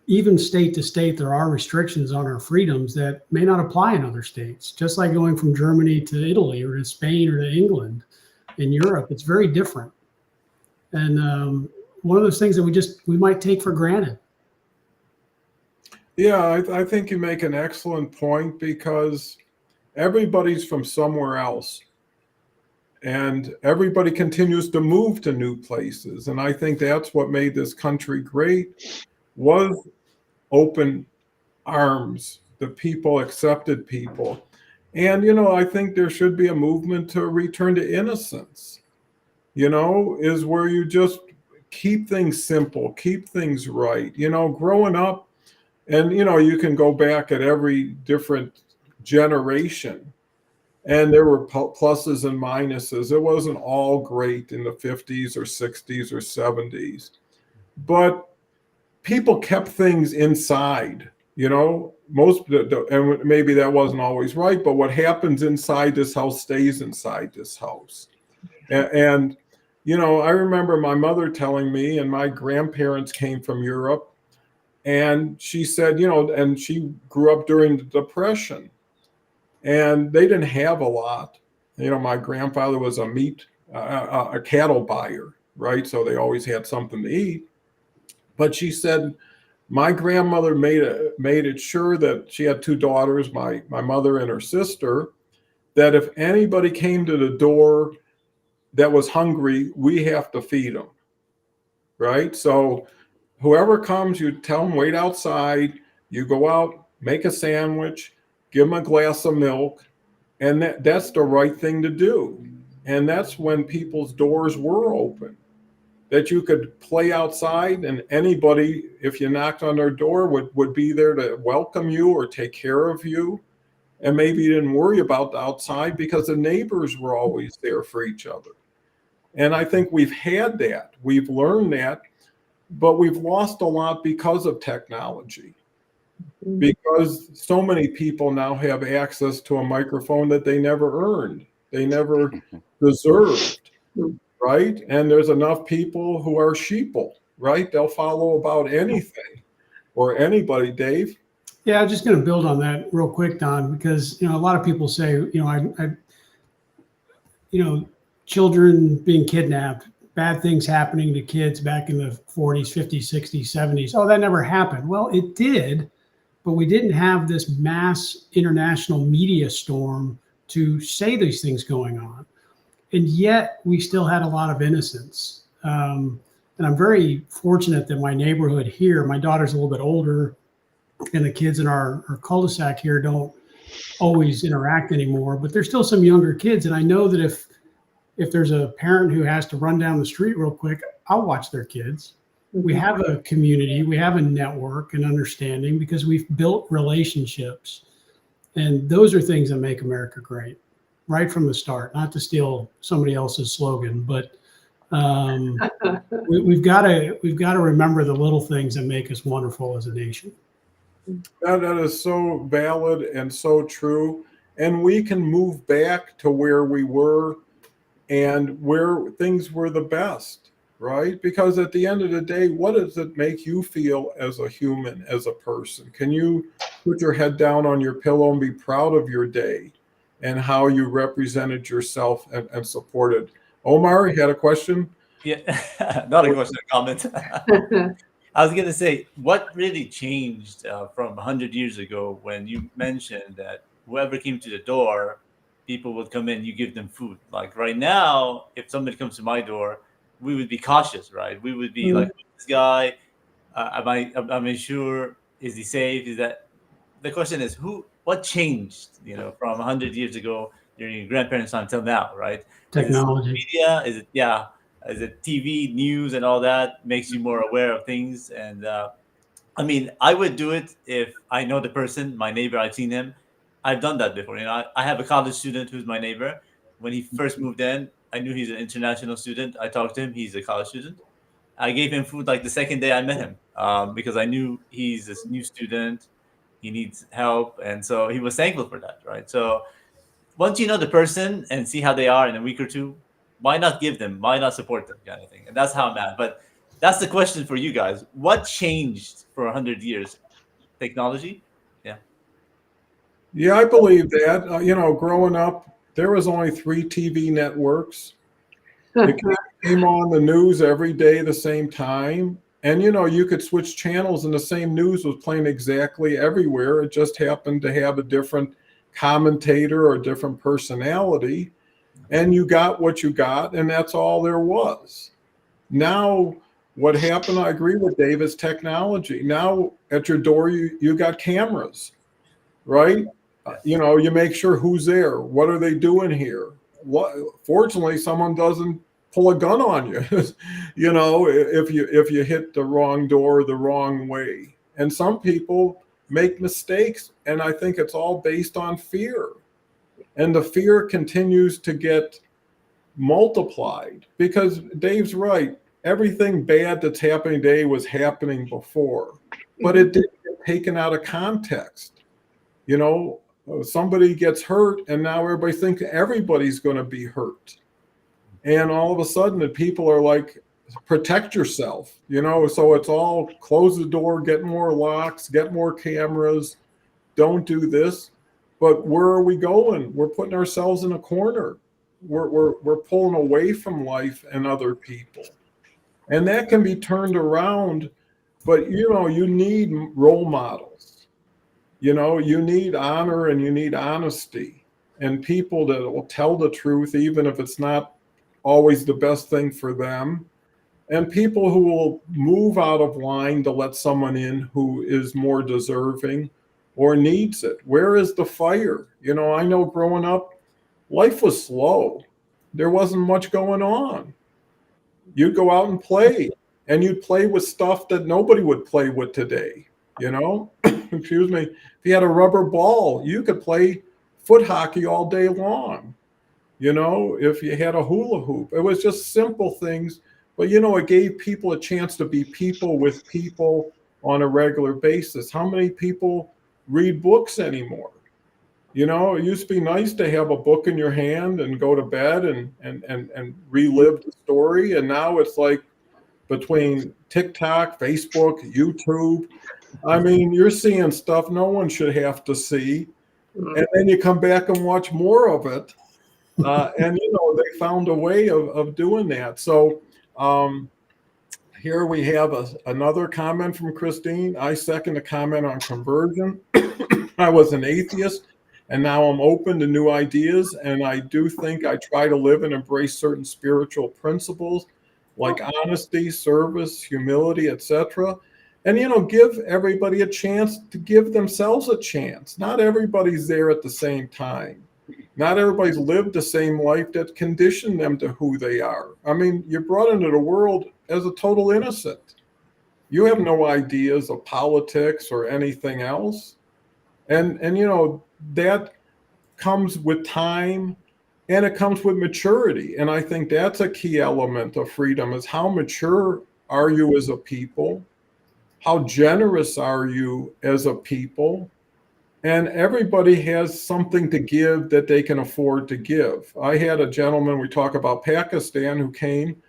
even state to state, there are restrictions on our freedoms that may not apply in other states. Just like going from Germany to Italy or to Spain or to England in Europe, it's very different. And one of those things that we might take for granted. Yeah, I think you make an excellent point because everybody's from somewhere else. And everybody continues to move to new places. And I think that's what made this country great, was open arms. The people accepted people. And, you know, I think there should be a movement to return to innocence, you know, is where you just keep things simple, keep things right. You know, growing up, And, you can go back at every different generation, and there were pluses and minuses. It wasn't all great in the 50s or 60s or 70s, but people kept things inside. And maybe that wasn't always right, but what happens inside this house stays inside this house. And I remember my mother telling me, and my grandparents came from Europe, and she said, and she grew up during the Depression, and they didn't have a lot. My grandfather was a cattle buyer, right? So they always had something to eat. But she said, my grandmother made it sure that she had two daughters, my mother and her sister, that if anybody came to the door that was hungry, we have to feed them, right? So whoever comes, you tell them, wait outside, you go out, make a sandwich, give them a glass of milk, and that's the right thing to do. And that's when people's doors were open, that you could play outside, and anybody, if you knocked on their door, would be there to welcome you or take care of you. And maybe you didn't worry about the outside because the neighbors were always there for each other. And I think we've had that. We've learned that, but we've lost a lot because of technology. Because so many people now have access to a microphone that they never earned, they never deserved, right? And there's enough people who are sheeple, right? They'll follow about anything or anybody, Dave. Yeah, I'm just going to build on that real quick, Don, because a lot of people say, children being kidnapped, bad things happening to kids back in the 40s, 50s, 60s, 70s. Oh, that never happened. Well, it did, but we didn't have this mass international media storm to say these things going on. And yet we still had a lot of innocence. And I'm very fortunate that my neighborhood here, my daughter's a little bit older, and the kids in our cul-de-sac here don't always interact anymore, but there's still some younger kids. And I know that if there's a parent who has to run down the street real quick, I'll watch their kids. We have a community, we have a network and understanding because we've built relationships. And those are things that make America great, right from the start. Not to steal somebody else's slogan, but we've got to remember the little things that make us wonderful as a nation. That is so valid and so true. And we can move back to where we were and where things were the best, right? Because at the end of the day, what does it make you feel as a human, as a person? Can you put your head down on your pillow and be proud of your day and how you represented yourself and supported? Omar, you had a question? Yeah, not a question, a comment. I was going to say, what really changed from 100 years ago when you mentioned that whoever came to the door, people would come in, you give them food. Like right now, if somebody comes to my door, we would be cautious, right? We would be like, this guy, am I sure? Is he safe? Is that the question is what changed, from 100 years ago during your grandparents' time till now, right? Technology. Is it media? Is it TV, news, and all that makes you more aware of things? And I would do it if I know the person, my neighbor, I've seen him. I've done that before. I have a college student who's my neighbor. When he first moved in, I knew he's an international student. I talked to him. He's a college student. I gave him food like the second day I met him because I knew he's a new student. He needs help. And so he was thankful for that, right? So once you know the person and see how they are in a week or two, why not give them? Why not support them, kind of thing? And that's how I'm at. But that's the question for you guys. What changed for 100 years? Technology? Yeah, I believe that. Growing up, there was only 3 TV networks. It came on the news every day at the same time. And, you could switch channels and the same news was playing exactly everywhere. It just happened to have a different commentator or different personality. And you got what you got, and that's all there was. Now, what happened, I agree with Dave, is technology. Now, at your door, you got cameras, right? You make sure who's there. What are they doing here? Fortunately, someone doesn't pull a gun on you, if you hit the wrong door the wrong way. And some people make mistakes. And I think it's all based on fear. And the fear continues to get multiplied because Dave's right. Everything bad that's happening today was happening before, but it didn't get taken out of context. You know, somebody gets hurt and now everybody thinks everybody's going to be hurt. And all of a sudden the people are like, protect yourself, you know, so it's all close the door, get more locks, get more cameras, don't do this. But where are we going? We're putting ourselves in a corner. We're pulling away from life and other people. And that can be turned around, but you know, you need role models. You know, you need honor and you need honesty and people that will tell the truth, even if it's not always the best thing for them. And people who will move out of line to let someone in who is more deserving or needs it. Where is the fire? You know, I know growing up, life was slow. There wasn't much going on. You'd go out and play, and you'd play with stuff that nobody would play with today. You know, excuse me. If you had a rubber ball, you could play foot hockey all day long. You know, if you had a hula hoop, it was just simple things. But, you know, it gave people a chance to be people with people on a regular basis. How many people read books anymore? You know, it used to be nice to have a book in your hand and go to bed and relive the story. And now it's like between TikTok, Facebook, YouTube. I mean, you're seeing stuff no one should have to see. And then you come back and watch more of it. And, you know, they found a way of doing that. So here we have another comment from Christine. I second the comment on conversion. I was an atheist. And now I'm open to new ideas. And I do think I try to live and embrace certain spiritual principles like honesty, service, humility, etc. And, you know, give everybody a chance to give themselves a chance. Not everybody's there at the same time. Not everybody's lived the same life that conditioned them to who they are. I mean, you're brought into the world as a total innocent. You have no ideas of politics or anything else. And you know, that comes with time and it comes with maturity. And I think that's a key element of freedom is how mature are you as a people? How generous are you as a people? And everybody has something to give that they can afford to give. I had a gentleman, we talk about Pakistan, who came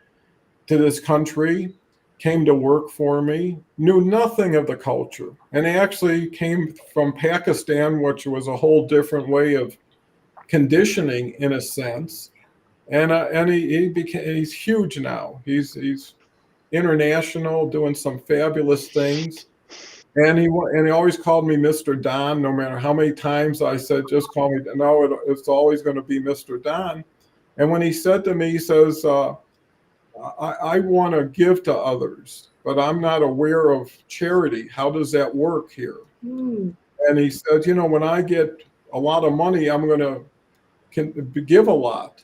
to this country, came to work for me, knew nothing of the culture. And he actually came from Pakistan, which was a whole different way of conditioning in a sense. And he's huge now. He's international, doing some fabulous things. And he always called me Mr. Don, no matter how many times I said, just call me. No, it's always going to be Mr. Don. And when he said to me, he says, I want to give to others, but I'm not aware of charity. How does that work here? And he said, you know, when I get a lot of money, I'm going to give a lot.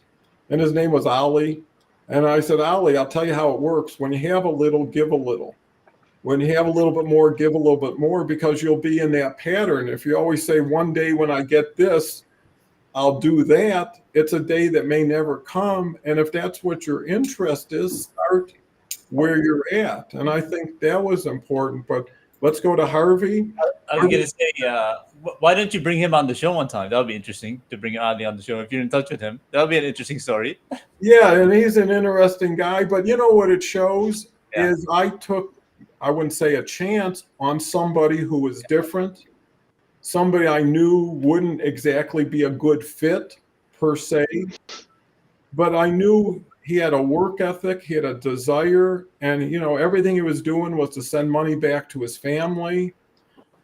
And his name was Ali. And I said, Ali, I'll tell you how it works. When you have a little, give a little. When you have a little bit more, give a little bit more, because you'll be in that pattern. If you always say, one day when I get this, I'll do that, it's a day that may never come. And if that's what your interest is, start where you're at. And I think that was important. But let's go to Harvey. I was going to say, why don't you bring him on the show one time? That would be interesting to bring Ali on the show. If you're in touch with him, that would be an interesting story. Yeah, and he's an interesting guy. But you know what it shows is I took, I wouldn't say a chance on somebody who was different. Somebody I knew wouldn't exactly be a good fit per se, but I knew he had a work ethic, he had a desire, and you know, everything he was doing was to send money back to his family.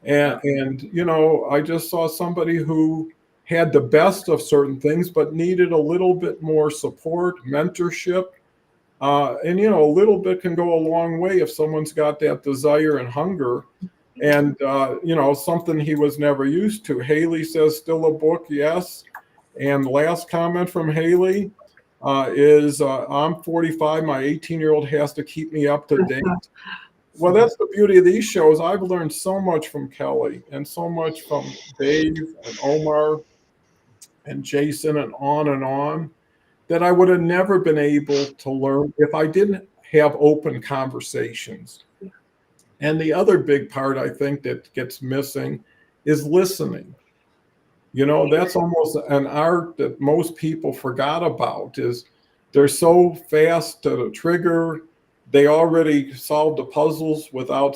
And you know, I just saw somebody who had the best of certain things, but needed a little bit more support, mentorship. And you know, a little bit can go a long way if someone's got that desire and hunger. And, you know, something he was never used to. Haley says, still a book, yes. And the last comment from Haley is, I'm 45. My 18-year-old has to keep me up to date. Well, that's the beauty of these shows. I've learned so much from Kelle and so much from Dave and Omar and Jason and on that I would have never been able to learn if I didn't have open conversations. And the other big part I think that gets missing is listening. You know, that's almost an art that most people forgot about is they're so fast to the trigger. They already solved the puzzles without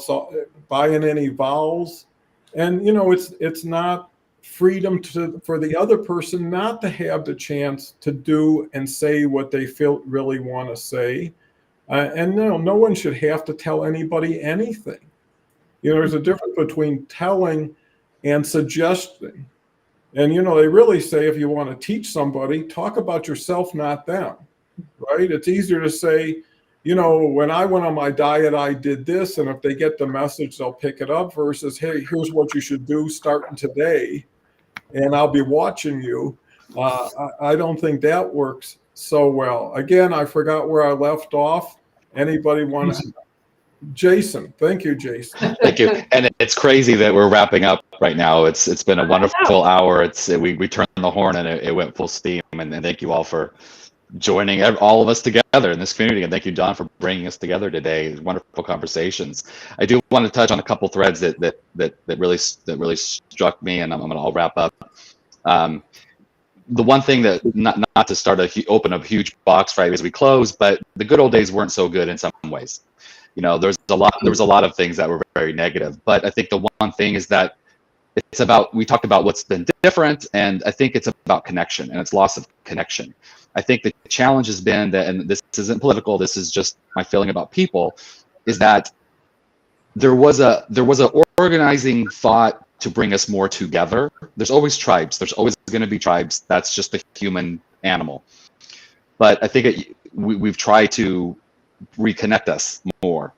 buying any vowels. And, you know, it's not freedom for the other person not to have the chance to do and say what they feel really want to say. And no one should have to tell anybody anything. You know, there's a difference between telling and suggesting. And, you know, they really say if you want to teach somebody, talk about yourself, not them, right? It's easier to say, you know, when I went on my diet, I did this. And if they get the message, they'll pick it up versus, hey, here's what you should do starting today. And I'll be watching you. I don't think that works so well. Again, I forgot where I left off. Anybody want to? Jason, thank you, Jason. Thank you. And it's crazy that we're wrapping up right now. It's been a wonderful hour. We turned the horn and it went full steam. And thank you all for joining all of us together in this community. And thank you, Don, for bringing us together today. Wonderful conversations. I do want to touch on a couple threads that really struck me, and I'll wrap up. The one thing that not to open a huge box right as we close, but the good old days weren't so good in some ways. You know, there was a lot of things that were very negative, but I think the one thing is that we talked about what's been different, and I think it's about connection, and it's loss of connection. I think the challenge has been that, and this isn't political, this is just my feeling about people, is that there was a organizing thought to bring us more together. There's always tribes. There's always going to be tribes. That's just the human animal. But I think we've tried to reconnect us more.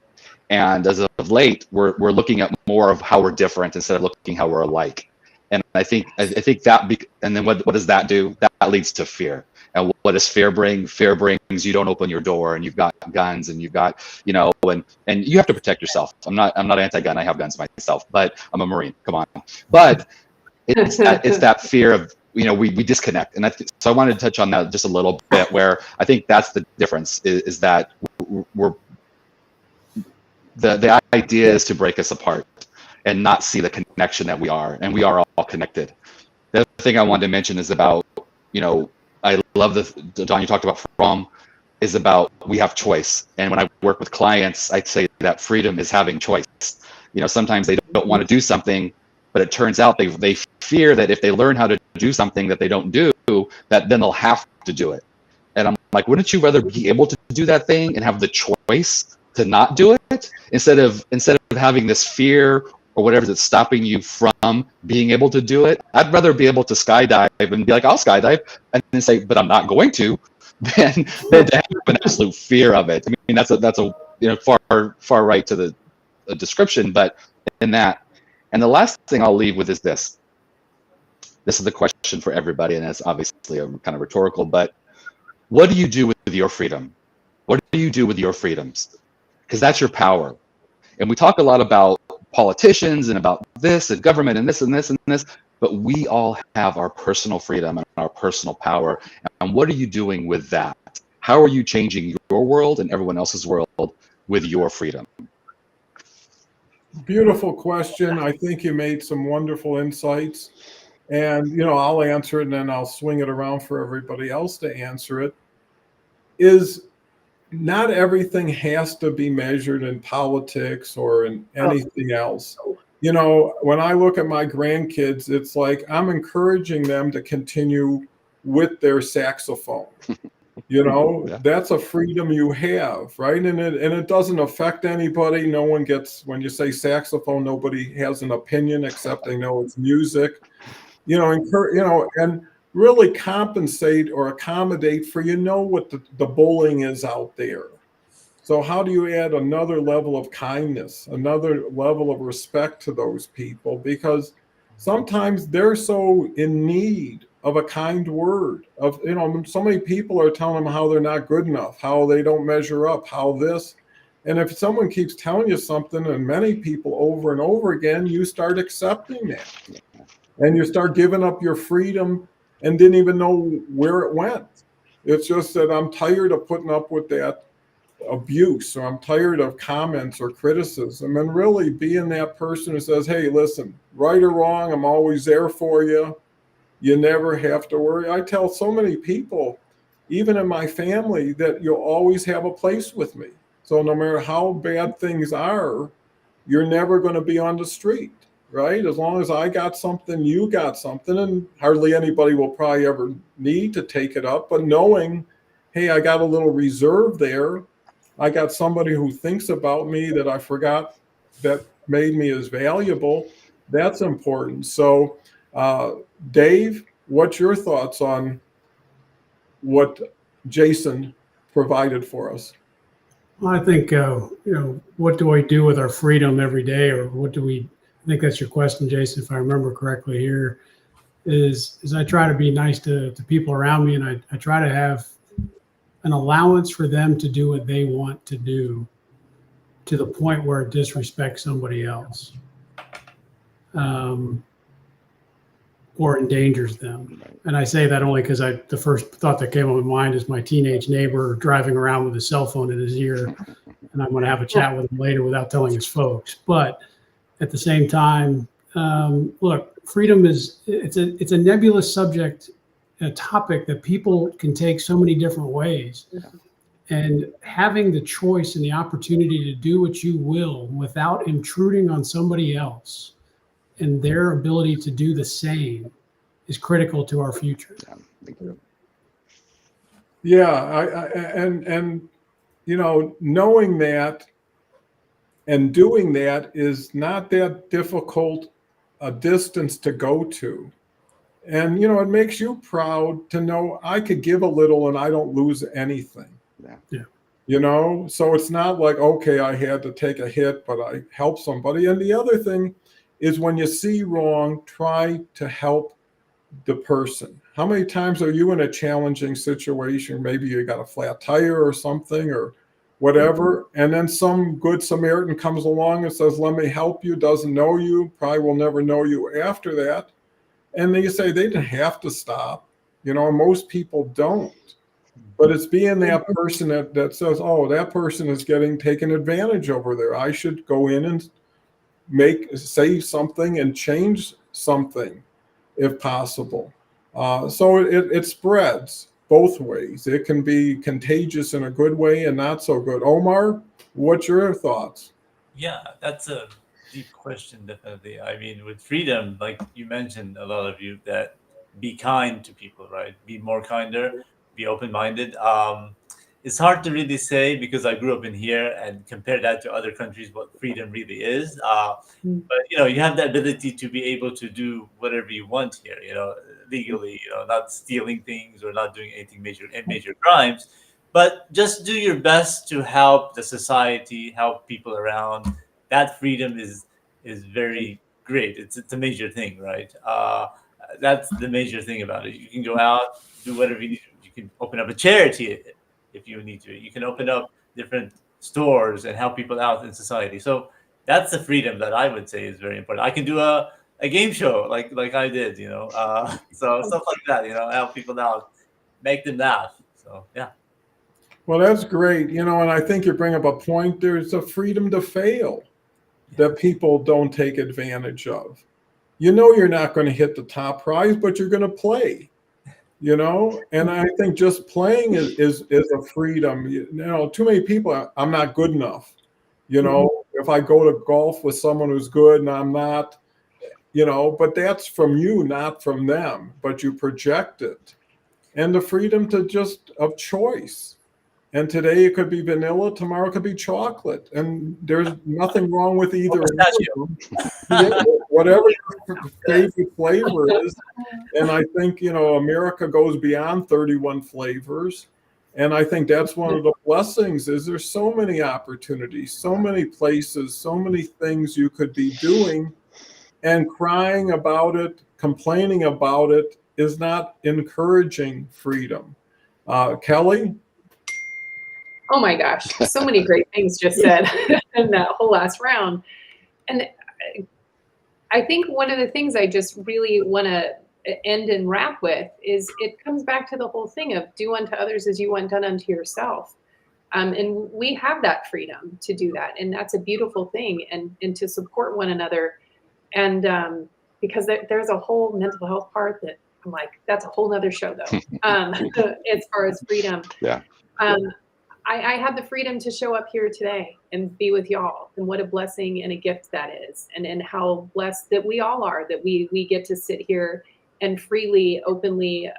And as of late, we're looking at more of how we're different instead of looking how we're alike. And I think that, and then what does that do? That leads to fear. And what does fear bring? Fear brings you don't open your door, and you've got guns, and you've got, you know, and you have to protect yourself. I'm not anti-gun. I have guns myself, but I'm a Marine. Come on. But it's that fear of, you know, we disconnect. And so I wanted to touch on that just a little bit, where I think that's the difference is that the idea is to break us apart and not see the connection that we are, and we are all connected. The other thing I wanted to mention is about, you know, I love Don, you talked about is about we have choice. And when I work with clients, I'd say that freedom is having choice. You know, sometimes they don't want to do something, but it turns out they fear that if they learn how to do something that they don't do, that then they'll have to do it. And I'm like, wouldn't you rather be able to do that thing and have the choice to not do it instead of having this fear or whatever that's stopping you from being able to do it? I'd rather be able to skydive and be like, I'll skydive, and then say, but I'm not going to, than to have an absolute fear of it. I mean, that's a you know, far right to the description, but in that. And the last thing I'll leave with is this. This is the question for everybody, and it's obviously a kind of rhetorical, but what do you do with your freedom? What do you do with your freedoms? Because that's your power. And we talk a lot about politicians and about this and government and this and this and this, but we all have our personal freedom and our personal power. And what are you doing with that? How are you changing your world and everyone else's world with your freedom? Beautiful question. I think you made some wonderful insights. And, you know, I'll answer it and then I'll swing it around for everybody else to answer it. Is not everything has to be measured in politics or in anything else. You know, when I look at my grandkids, it's like I'm encouraging them to continue with their saxophone. You know, yeah. That's a freedom you have, right? And it doesn't affect anybody. No one gets, when you say saxophone, nobody has an opinion except they know it's music. You know, and really compensate or accommodate for, you know, what the bullying is out there. So how do you add another level of kindness, another level of respect to those people? Because sometimes they're so in need of a kind word, of, you know, so many people are telling them how they're not good enough, how they don't measure up, how this. And if someone keeps telling you something, and many people over and over again, you start accepting that. And you start giving up your freedom and didn't even know where it went. It's just that I'm tired of putting up with that abuse, or I'm tired of comments or criticism, and really being that person who says, hey, listen, right or wrong, I'm always there for you. You never have to worry. I tell so many people, even in my family, that you'll always have a place with me. So no matter how bad things are, you're never going to be on the street, right? As long as I got something, you got something, and hardly anybody will probably ever need to take it up. But knowing, hey, I got a little reserve there. I got somebody who thinks about me that I forgot that made me as valuable. That's important. So, Dave, what's your thoughts on what Jason provided for us? Well, I think, what do I do with our freedom every day, or what do we, I think that's your question, Jason, if I remember correctly here, is I try to be nice to people around me, and I try to have an allowance for them to do what they want to do, to the point where it disrespects somebody else, or endangers them. And I say that only because the first thought that came to my mind is my teenage neighbor driving around with his cell phone in his ear, and I'm going to have a chat with him later without telling his folks. But at the same time, look, freedom it's a nebulous subject, a topic that people can take so many different ways. And having the choice and the opportunity to do what you will without intruding on somebody else and their ability to do the same is critical to our future. Yeah, and knowing that and doing that is not that difficult a distance to go to. And it makes you proud to know I could give a little and I don't lose anything. Yeah. So it's not like, okay, I had to take a hit, but I helped somebody. And the other thing is, when you see wrong, try to help the person. How many times are you in a challenging situation? Maybe you got a flat tire or something or whatever, and then some good Samaritan comes along and says, let me help you, doesn't know you, probably will never know you after that. And then you say, they didn't have to stop. Most people don't. But it's being that person that says, oh, that person is getting taken advantage over there. I should go in and say something and change something if possible. So it spreads both ways. It can be contagious in a good way and not so good. Omar, what's your thoughts? Yeah, that's a deep question, definitely. I mean, with freedom, like you mentioned, a lot of you, that be kind to people, right? Be more kinder, be open-minded. It's hard to really say because I grew up in here and compare that to other countries, what freedom really is. But you have the ability to be able to do whatever you want here, legally, not stealing things or not doing anything major crimes, but just do your best to help the society, help people around. That freedom is very great. It's a major thing, right? That's the major thing about it. You can go out, do whatever you need. You can open up a charity if you need to. You can open up different stores and help people out in society. So that's the freedom that I would say is very important. I can do a game show like I did, so stuff like that, help people out, make them laugh. So yeah. Well, that's great. And I think you bring up a point. There's a freedom to fail that people don't take advantage of. You're not going to hit the top prize, but you're going to play. And I think just playing is a freedom. Too many people, I'm not good enough. If I go to golf with someone who's good and I'm not, but that's from you, not from them, but you project it. And the freedom of choice. And today it could be vanilla, tomorrow it could be chocolate. And there's nothing wrong with either. Whatever your favorite flavor is. And I think, America goes beyond 31 flavors. And I think that's one of the blessings is there's so many opportunities, so many places, so many things you could be doing, and crying about it, complaining about it is not encouraging freedom. Kelle? Oh my gosh, so many great things just said in that whole last round. And I think one of the things I just really want to end and wrap with is it comes back to the whole thing of do unto others as you want done unto yourself. And we have that freedom to do that. And that's a beautiful thing, and to support one another. And because there's a whole mental health part that I'm like, that's a whole nother show though, as far as freedom. Yeah. I have the freedom to show up here today and be with y'all, and what a blessing and a gift that is, and how blessed that we all are that we get to sit here and freely, openly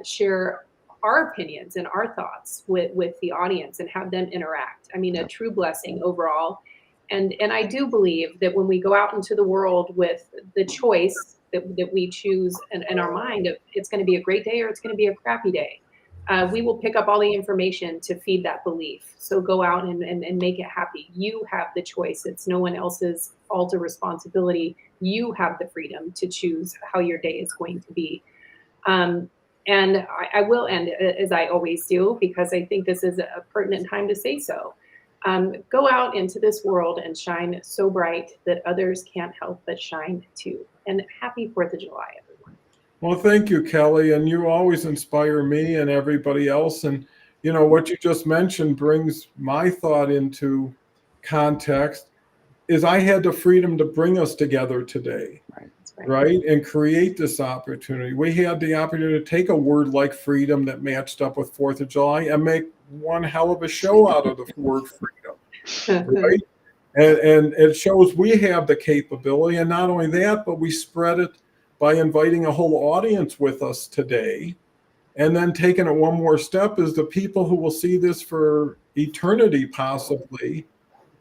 share our opinions and our thoughts with the audience and have them interact. I mean, a true blessing overall. And I do believe that when we go out into the world with the choice that we choose in our mind of it's going to be a great day or it's going to be a crappy day, we will pick up all the information to feed that belief. So go out and make it happy. You have the choice. It's no one else's fault or responsibility. You have the freedom to choose how your day is going to be. And I will end, as I always do, because I think this is a pertinent time to say so. Go out into this world and shine so bright that others can't help but shine too. And happy 4th of July, everyone. Well, thank you, Kelly. And you always inspire me and everybody else. And, you know, what you just mentioned brings my thought into context is I had the freedom to bring us together today, right? And create this opportunity. We had the opportunity to take a word like freedom that matched up with 4th of July and make one hell of a show out of the word freedom, right? And it shows we have the capability. And not only that, but we spread it by inviting a whole audience with us today. And then taking it one more step is the people who will see this for eternity, possibly,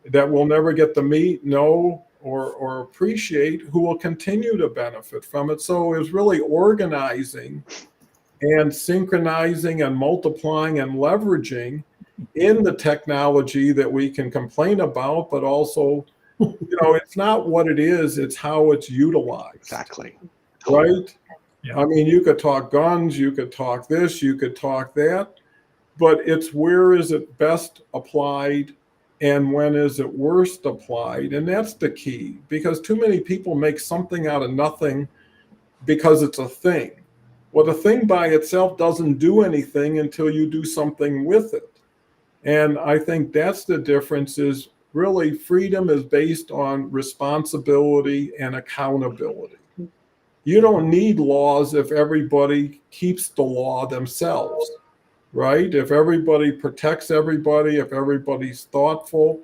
that will never get to meet, know, or appreciate, who will continue to benefit from it. So it was really organizing and synchronizing and multiplying and leveraging in the technology that we can complain about, but also, you know, it's not what it is, it's how it's utilized. Exactly. Right? Yeah. I mean, you could talk guns, you could talk this, you could talk that, but it's where is it best applied and when is it worst applied? And that's the key, because too many people make something out of nothing because it's a thing. Well, the thing by itself doesn't do anything until you do something with it. And I think that's the difference, is really freedom is based on responsibility and accountability. You don't need laws if everybody keeps the law themselves, right? If everybody protects everybody, if everybody's thoughtful,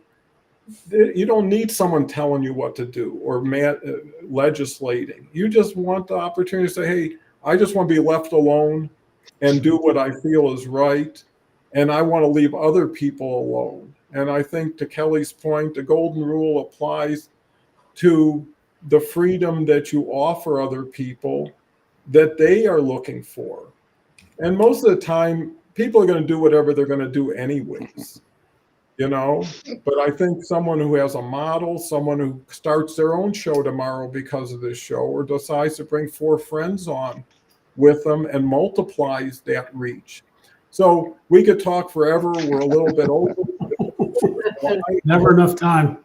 you don't need someone telling you what to do or legislating. You just want the opportunity to say, hey, I just want to be left alone and do what I feel is right. And I want to leave other people alone. And I think, to Kelly's point, the golden rule applies to the freedom that you offer other people that they are looking for. And most of the time, people are going to do whatever they're going to do anyways, you know? But I think someone who has a model, someone who starts their own show tomorrow because of this show, or decides to bring 4 friends on with them and multiplies that reach. So we could talk forever. We're a little bit over. Never enough time.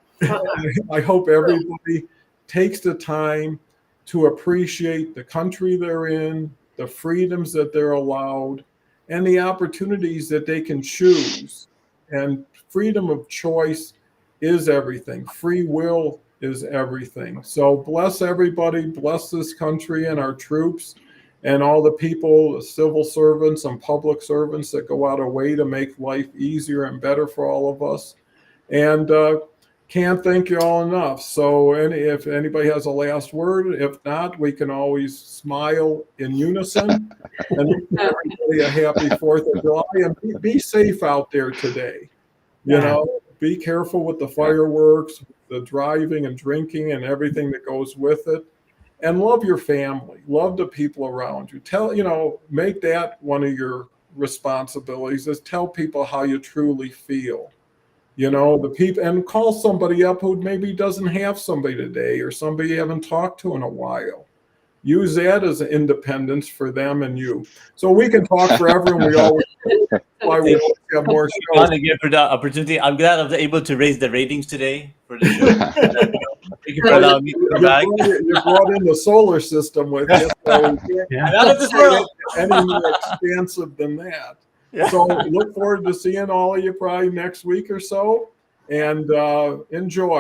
I hope everybody takes the time to appreciate the country they're in, the freedoms that they're allowed, and the opportunities that they can choose. And freedom of choice is everything. Free will is everything. So bless everybody, bless this country and our troops and all the people, the civil servants and public servants that go out of way to make life easier and better for all of us. And can't thank you all enough. So if anybody has a last word, if not, we can always smile in unison and wish everybody a happy 4th of July, and be safe out there today. You know, be careful with the fireworks, the driving and drinking and everything that goes with it. And love your family, love the people around you. Make that one of your responsibilities, is tell people how you truly feel. The people, and call somebody up who maybe doesn't have somebody today, or somebody you haven't talked to in a while. use that as independence for them and you. So we can talk forever, and we always why we always have more shows. John, again for the opportunity. I'm glad I was able to raise the ratings today for the show. Thank you for allowing me to come back. You brought in the solar system with you, so we can't Yeah. I'm out of this world. get any more expansive than that. Yeah. So look forward to seeing all of you probably next week or so, and enjoy.